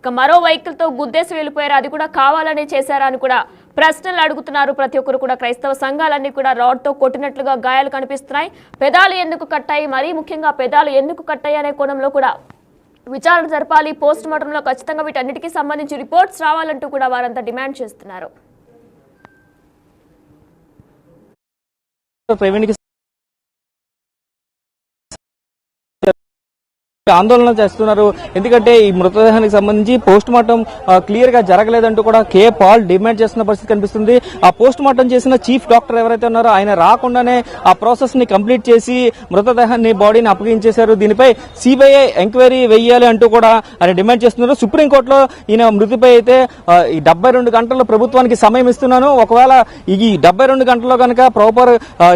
ఇక మరో వెహికల్ తో గుద్దేసి వెళ్లిపోయారు. అది కూడా కావాలనే చేశారా అని కూడా ప్రశ్నలు అడుగుతున్నారు ప్రతి ఒక్కరు కూడా. క్రైస్తవ సంఘాలన్నీ కూడా రాడ్ తో కొట్టినట్లుగా గాయాలు కనిపిస్తున్నాయి. పెదాలు ఎందుకు కట్టాయి, మరీ ముఖ్యంగా పెదాలు ఎందుకు కట్టాయి అనే కోణంలో కూడా విచారణ జరపాలి. పోస్ట్ మార్టంలో ఖచ్చితంగా వీటన్నిటికీ సంబంధించి రిపోర్ట్స్ రావాలంటూ కూడా వారంతా డిమాండ్ చేస్తున్నారు. ఆందోళన చేస్తున్నారు. ఎందుకంటే ఈ మృతదేహానికి సంబంధించి పోస్ట్ మార్టం క్లియర్ గా జరగలేదంటూ కూడా కే పాల్ డిమాండ్ చేస్తున్న పరిస్థితి కనిపిస్తుంది. ఆ పోస్ట్ మార్టం చేసిన చీఫ్ డాక్టర్ ఎవరైతే ఉన్నారో ఆయన రాకుండానే ఆ ప్రాసెస్ ని కంప్లీట్ చేసి మృతదేహాన్ని బాడీని అప్పగించేశారు. దీనిపై సిబిఐ ఎంక్వైరీ వేయాలి అంటూ కూడా ఆయన డిమాండ్ చేస్తున్నారు. సుప్రీంకోర్టులో ఈయన మృతిపై అయితే ఈ 72 గంటల్లో ప్రభుత్వానికి సమయం ఇస్తున్నాను, ఒకవేళ ఈ 72 గంటల్లో కనుక ప్రాపర్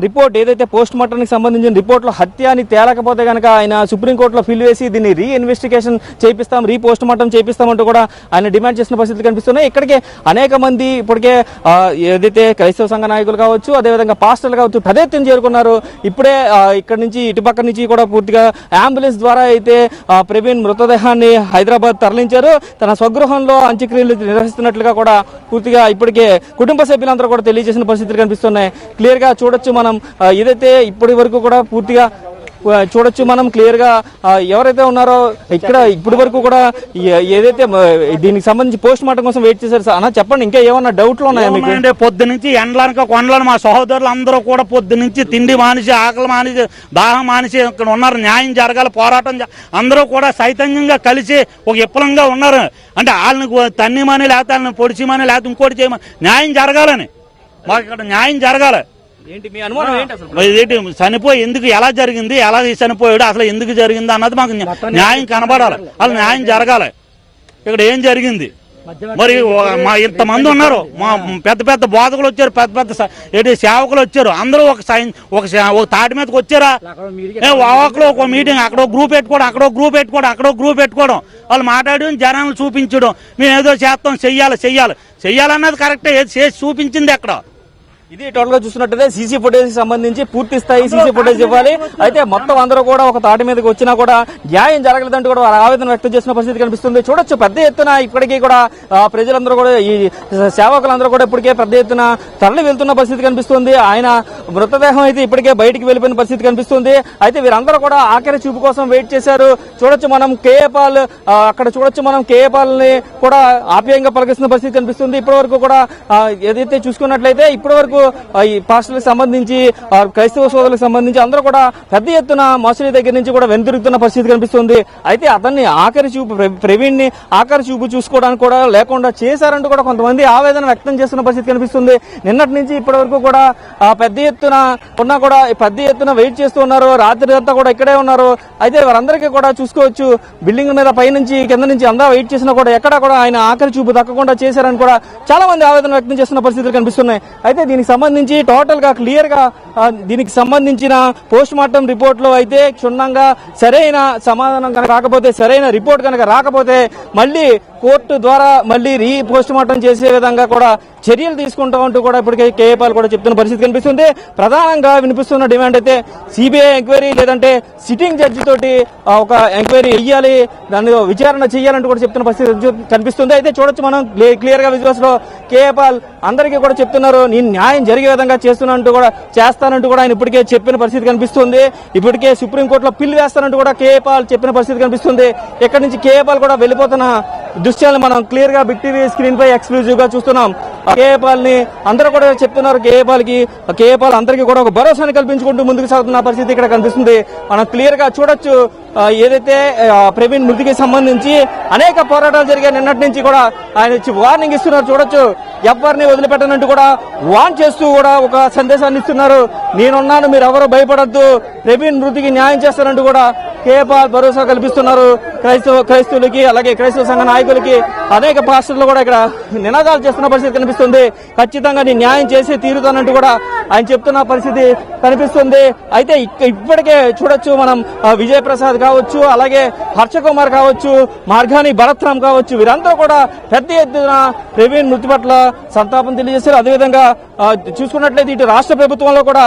రిపోర్ట్ ఏదైతే పోస్ట్ మార్టానికి సంబంధించిన రిపోర్ట్ లో హత్య అని తేలకపోతే కనుక ఆయన సుప్రీంకోర్టులో ఫిల్ దీన్ని రీఇన్వెస్టిగేషన్ చేపిస్తాం, రీపోస్ట్ మార్టం చేపిస్తామంటూ కూడా ఆయన డిమాండ్ చేసిన పరిస్థితులు కనిపిస్తున్నాయి. ఇక్కడికే అనేక మంది ఇప్పటికే ఏదైతే క్రైస్తవ సంఘ నాయకులు కావచ్చు, అదేవిధంగా పాస్టర్లు కావచ్చు పెద్ద ఎత్తున చేరుకున్నారు. ఇప్పుడే ఇక్కడ నుంచి ఇటుపక్క నుంచి కూడా పూర్తిగా అంబులెన్స్ ద్వారా అయితే ప్రవీణ్ మృతదేహాన్ని హైదరాబాద్ తరలించారు. తన స్వగృహంలో అంత్యక్రియలు నిర్వహిస్తున్నట్లుగా కూడా పూర్తిగా ఇప్పటికే కుటుంబ సభ్యులందరూ కూడా తెలియజేసిన పరిస్థితులు కనిపిస్తున్నాయి. క్లియర్ గా చూడొచ్చు మనం. ఏదైతే ఇప్పటి వరకు కూడా పూర్తిగా చూడొచ్చు మనం క్లియర్ గా ఎవరైతే ఉన్నారో ఇక్కడ ఇప్పటి వరకు కూడా ఏదైతే దీనికి సంబంధించి పోస్ట్ మార్టం కోసం వెయిట్ చేశారు. అన్న చెప్పండి, ఇంకా ఏమన్నా డౌట్లు ఉన్నాయా మీకు? అంటే పొద్దు నుంచి ఎండలనక కొండలను మా సహోదరులు అందరూ కూడా పొద్దు నుంచి తిండి మానేసి, ఆకలి మానేసి, దాహం మానేసి ఇక్కడ ఉన్నారు. న్యాయం జరగాలి, పోరాటం అందరూ కూడా చైతన్యంగా కలిసి ఒక విప్లవంగా ఉన్నారు. అంటే వాళ్ళని తన్నిమని లేకపోతే వాళ్ళని పొడిచిమని లేకపోతే ఇంకోటి చేయమని న్యాయం జరగాలని, మాకు ఇక్కడ న్యాయం జరగాలి. చనిపోయి ఎందుకు, ఎలా జరిగింది, ఎలా చనిపోయాడు, అసలు ఎందుకు జరిగింది అన్నది మాకు న్యాయం కనబడాలి. అసలు న్యాయం జరగాలి. ఇక్కడ ఏం జరిగింది మరి? మా ఇంతమంది ఉన్నారు, మా పెద్ద పెద్ద బోధకులు వచ్చారు, పెద్ద పెద్ద సేవకులు వచ్చారు. అందరూ ఒక తాటి మీదకి వచ్చారా? ఒకళ్ళు ఒక మీటింగ్, అక్కడ గ్రూప్ పెట్టుకోవడం, అక్కడ గ్రూప్ పెట్టుకోవడం, అక్కడ గ్రూప్ పెట్టుకోవడం, వాళ్ళు మాట్లాడడం, జనాలను చూపించడం, మేము ఏదో చేస్తాం, చెయ్యాలన్నది కరెక్టే. చేసి చూపించింది ఎక్కడ? ఇది టోటల్ గా చూస్తున్నట్టయితే సీసీ ఫుటేజ్ సంబంధించి పూర్తి స్థాయి సీసీ ఫుటేజ్ ఇవ్వాలి. అయితే మొత్తం అందరూ కూడా ఒక తాటి మీదకి వచ్చినా కూడా న్యాయం జరగలేదంటూ కూడా వారు ఆవేదన వ్యక్తం చేసిన పరిస్థితి కనిపిస్తుంది. చూడొచ్చు పెద్ద ఎత్తున ఇప్పటికీ కూడా ప్రజలందరూ కూడా, ఈ సేవకులందరూ కూడా ఇప్పటికే పెద్ద ఎత్తున తరలి వెళ్తున్న పరిస్థితి కనిపిస్తుంది. ఆయన మృతదేహం అయితే ఇప్పటికే బయటికి వెళ్లిపోయిన పరిస్థితి కనిపిస్తుంది. అయితే వీరందరూ కూడా ఆఖరి చూపు కోసం వెయిట్ చేశారు. చూడొచ్చు మనం కేఏపాల్, అక్కడ చూడొచ్చు మనం కేఏపాల్ ని కూడా ఆప్యాయంగా పలికిస్తున్న పరిస్థితి కనిపిస్తుంది. ఇప్పటి వరకు కూడా ఏదైతే చూసుకున్నట్లయితే ఇప్పటి వరకు ఈ పాస్టర్లకు సంబంధించి, క్రైస్తవ సోదరులకు సంబంధించి అందరూ కూడా పెద్ద ఎత్తున మసూరి దగ్గర నుంచి కూడా వెనుతిరుగుతున్న పరిస్థితి కనిపిస్తుంది. అయితే అతన్ని ఆఖరి చూపు, ప్రవీణ్ ని ఆఖరి చూపు చూసుకోవడానికి కూడా లేకుండా చేశారంటూ కూడా కొంతమంది ఆవేదన వ్యక్తం చేస్తున్న పరిస్థితి కనిపిస్తుంది. నిన్నటి నుంచి ఇప్పటి వరకు కూడా పెద్ద ఎత్తున ఉన్నా కూడా పెద్ద ఎత్తున వెయిట్ చేస్తూ ఉన్నారు. రాత్రి అంతా కూడా ఇక్కడే ఉన్నారు. అయితే వారందరికీ కూడా చూసుకోవచ్చు, బిల్డింగ్ మీద పైనుంచి కింద నుంచి అంతా వెయిట్ చేసినా కూడా ఎక్కడా కూడా ఆయన ఆఖరి చూపు దక్కకుండా చేశారని కూడా చాలా మంది ఆవేదన వ్యక్తం చేస్తున్న పరిస్థితులు కనిపిస్తున్నాయి. అయితే దీనికి సంబంధించి టోటల్ గా క్లియర్ గా దీనికి సంబంధించిన పోస్ట్ మార్టం రిపోర్ట్ లో అయితే క్షుణ్ణంగా సరైన సమాధానం కనుక రాకపోతే, సరైన రిపోర్ట్ కనుక రాకపోతే మళ్ళీ కోర్టు ద్వారా మళ్ళీ పోస్ట్ మార్టం చేసే విధంగా కూడా చర్యలు తీసుకుంటామంటూ కూడా ఇప్పటికే కేఏపాల్ కూడా చెప్తున్న పరిస్థితి కనిపిస్తుంది. ప్రధానంగా వినిపిస్తున్న డిమాండ్ అయితే సిబిఐ ఎంక్వైరీ లేదంటే సిట్టింగ్ జడ్జి తోటి ఒక ఎంక్వైరీ వేయాలి, దాన్ని విచారణ చేయాలంటూ కూడా చెప్తున్న పరిస్థితి కనిపిస్తుంది. అయితే చూడొచ్చు మనం క్లియర్ గా విజువల్స్ లో కేఏపాల్ అందరికీ కూడా చెప్తున్నారు, నేను న్యాయం జరిగే విధంగా చేస్తానంటూ కూడా ఆయన ఇప్పటికే చెప్పిన పరిస్థితి కనిపిస్తుంది. ఇప్పటికే సుప్రీంకోర్టులో పిల్ వేస్తానంటూ కూడా కేఏపాల్ చెప్పిన పరిస్థితి కనిపిస్తుంది. ఇక్కడ నుంచి కేఏపాల్ కూడా వెళ్లిపోతున్న దృశ్యాలను మనం క్లియర్ గా బిగ్ టీవీ స్క్రీన్ పై ఎక్స్క్లూజివ్ గా చూస్తున్నాం. కేఏపాల్ ని అందరూ కూడా చెప్తున్నారు, కేఏపాల్ అందరికీ కూడా ఒక భరోసాని కల్పించుకుంటూ ముందుకు సాగుతున్న పరిస్థితి ఇక్కడ కనిపిస్తుంది. మనం క్లియర్ గా చూడొచ్చు, ఏదైతే ప్రవీణ్ మృతికి సంబంధించి అనేక పోరాటాలు జరిగాయి. నిన్నటి నుంచి కూడా ఆయన వార్నింగ్ ఇస్తున్నారు. చూడొచ్చు, ఎవరిని వదిలిపెట్టనంటూ కూడా వార్న్ చేస్తూ కూడా ఒక సందేశాన్ని ఇస్తున్నారు. నేనున్నాను, మీరు ఎవరు భయపడద్దు, ప్రవీణ్ మృతికి న్యాయం చేస్తారంటూ కూడా కేఏపాల్ భరోసా కల్పిస్తున్నారు. క్రైస్తవులకి అలాగే క్రైస్తవ సంఘ నాయకులకి, అనేక పాస్టర్లు కూడా ఇక్కడ నినాదాలు చేస్తున్న పరిస్థితి కనిపిస్తుంది. ఖచ్చితంగా నేను న్యాయం చేసి తీరుతానంటూ కూడా ఆయన చెప్తున్న పరిస్థితి కనిపిస్తుంది. అయితే ఇప్పటికే చూడొచ్చు మనం విజయ్ ప్రసాద్ కావచ్చు, అలాగే హర్షకుమార్ కావచ్చు, మార్గాని భరత్రామ్ కావచ్చు, వీరందరూ కూడా పెద్ద ఎత్తున ప్రవీణ్ మృతి పట్ల సంతాపం తెలియజేశారు. అదేవిధంగా చూసుకున్నట్లయితే ఇటు రాష్ట్ర ప్రభుత్వంలో కూడా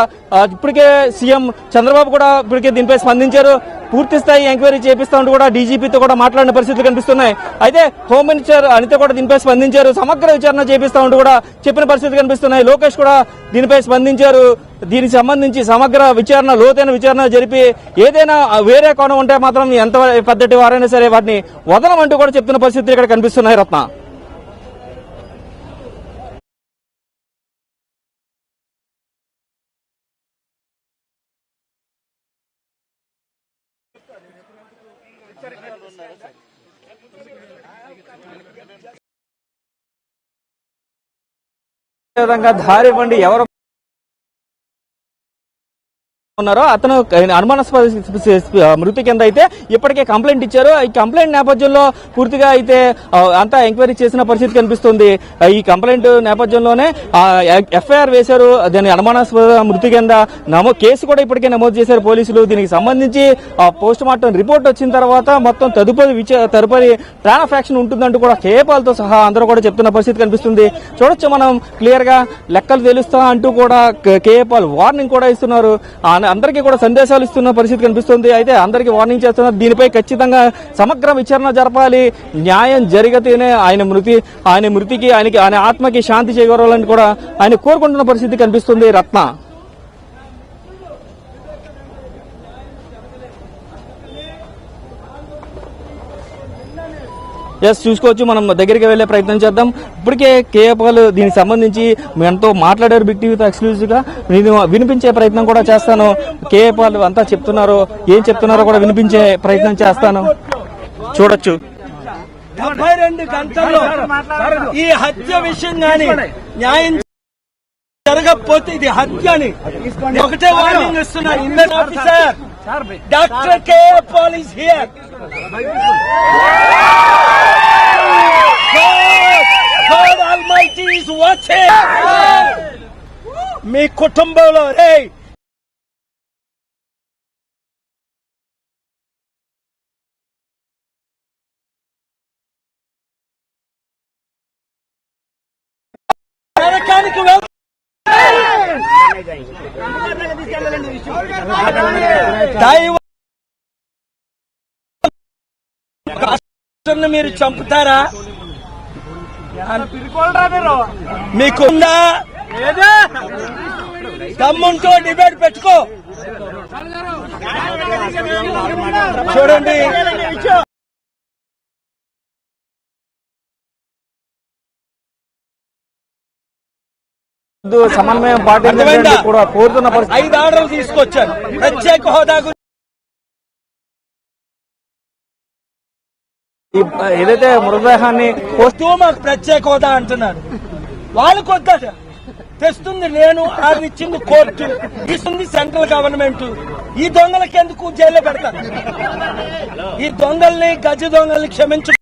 ఇప్పటికే సీఎం చంద్రబాబు కూడా ఇప్పటికే దీనిపై స్పందించారు. పూర్తి స్థాయి ఎంక్వైరీ చేపిస్తామంటూ కూడా డీజీపీ డీజీపీతో కూడా మాట్లాడిన పరిస్థితులు కనిపిస్తున్నాయి. అయితే హోమ్ మినిస్టర్ అనిత కూడా దీనిపై స్పందించారు. సమగ్ర విచారణ చేపిస్తామంటూ కూడా చెప్పిన పరిస్థితులు కనిపిస్తున్నాయి. లోకేష్ కూడా దీనిపై స్పందించారు. దీనికి సంబంధించి సమగ్ర విచారణ, లోతైన విచారణ జరిపి ఏదైనా వేరే కోణం ఉంటే మాత్రం ఎంత పెద్దటి వారైనా సరే వాటిని వదలమంటూ కూడా చెప్తున్న పరిస్థితులు ఇక్కడ కనిపిస్తున్నాయి. రత్న, విధంగా దారి ఇవ్వండి, ఎవరు ఉన్నారో అతను అనుమానాస్పద మృతి కింద అయితే ఇప్పటికే కంప్లైంట్ ఇచ్చారు. ఈ కంప్లైంట్ నేపథ్యంలో పూర్తిగా అయితే అంతా ఎంక్వైరీ చేసిన పరిస్థితి కనిపిస్తుంది. ఈ కంప్లైంట్ నేపథ్యంలోనే ఎఫ్ఐఆర్ వేశారు. దాని అనుమానాస్పద మృతి కింద కేసు కూడా ఇప్పటికే నమోదు చేశారు పోలీసులు. దీనికి సంబంధించి పోస్ట్ మార్టం రిపోర్ట్ వచ్చిన తర్వాత మొత్తం తదుపరి ప్లాన్ ఆఫ్ యాక్షన్ ఉంటుందంటూ కూడా కేపాలతో సహా అందరూ కూడా చెప్తున్న పరిస్థితి కనిపిస్తుంది. చూడొచ్చు మనం క్లియర్ గా, లెక్కలు తెలుస్తా అంటూ కూడా కేపాల్ వార్నింగ్ కూడా ఇస్తున్నారు. అందరికీ కూడా సందేశాలు ఇస్తున్న పరిస్థితి కనిపిస్తుంది. అయితే అందరికీ వార్నింగ్ చేస్తున్నారు. దీనిపై ఖచ్చితంగా సమగ్ర విచారణ జరపాలి. న్యాయం జరిగితేనే ఆయన మృతికి ఆయన ఆత్మకి శాంతి చేకూరాలని కూడా ఆయన కోరుకుంటున్న పరిస్థితి కనిపిస్తుంది. రత్న, చూసుకోవచ్చు. మనం దగ్గరికి వెళ్లే ప్రయత్నం చేద్దాం. ఇప్పటికే కేఏపాల్ దీనికి సంబంధించి ఎంతో మాట్లాడారు బిగ్ టీవీతో ఎక్స్క్లూజివ్ గా. నేను వినిపించే ప్రయత్నం కూడా చేస్తాను. కేఏపాల్ అంతా చెప్తున్నారు, ఏం చెప్తున్నారో కూడా వినిపించే ప్రయత్నం చేస్తాను. చూడొచ్చు. 72 గంటల్లో ఈ హత్య విషయం గాని న్యాయం జరగకపోతే ఇది హత్య అని ఒకటే వార్నింగ్ ఇస్తున్నారు. Indian officer doctor KA Paul is here. God Almighty is watching. మీ కుటుంబంలో నరకానికి మీరు చంపుతారా? మీకుందా దమ్ముంటో డిబేట్ పెట్టుకో. చూడండి, సమన్వయం పాటించాలని కూడా కోరుతున్న 5 ఆర్డర్లు తీసుకొచ్చారు. ప్రత్యేక హోదా ఏదైతే మృతదేహాన్ని వస్తూ మాకు ప్రత్యేక హోదా అంటున్నారు. వాళ్ళకు వద్దట. తెస్తుంది నేను, ఆర్డర్ ఇచ్చింది కోర్టు, ఇస్తుంది సెంట్రల్ గవర్నమెంట్. ఈ దొంగలకి ఎందుకు జైల్లో పెడతారు? ఈ దొంగల్ని, గజ దొంగల్ని క్షమించు.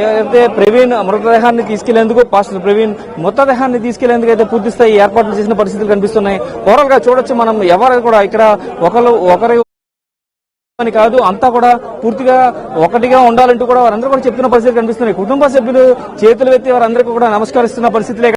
ఏదైతే ప్రవీణ్ మృతదేహాన్ని తీసుకెళ్లేందుకు, పాస్టర్ ప్రవీణ్ మృతదేహాన్ని తీసుకెళ్లేందుకు అయితే పూర్తి స్థాయి ఏర్పాట్లు చేసిన పరిస్థితులు కనిపిస్తున్నాయి. ఓవరాల్ గా చూడొచ్చు మనం, ఎవరు కూడా ఇక్కడ ఒకరి అని కాదు, అంతా కూడా పూర్తిగా ఒకటిగా ఉండాలంటూ కూడా వారందరూ కూడా చెప్తున్న పరిస్థితి కనిపిస్తున్నాయి. కుటుంబ సభ్యులు చేతులు ఎత్తి వారందరికీ కూడా నమస్కరిస్తున్న పరిస్థితులే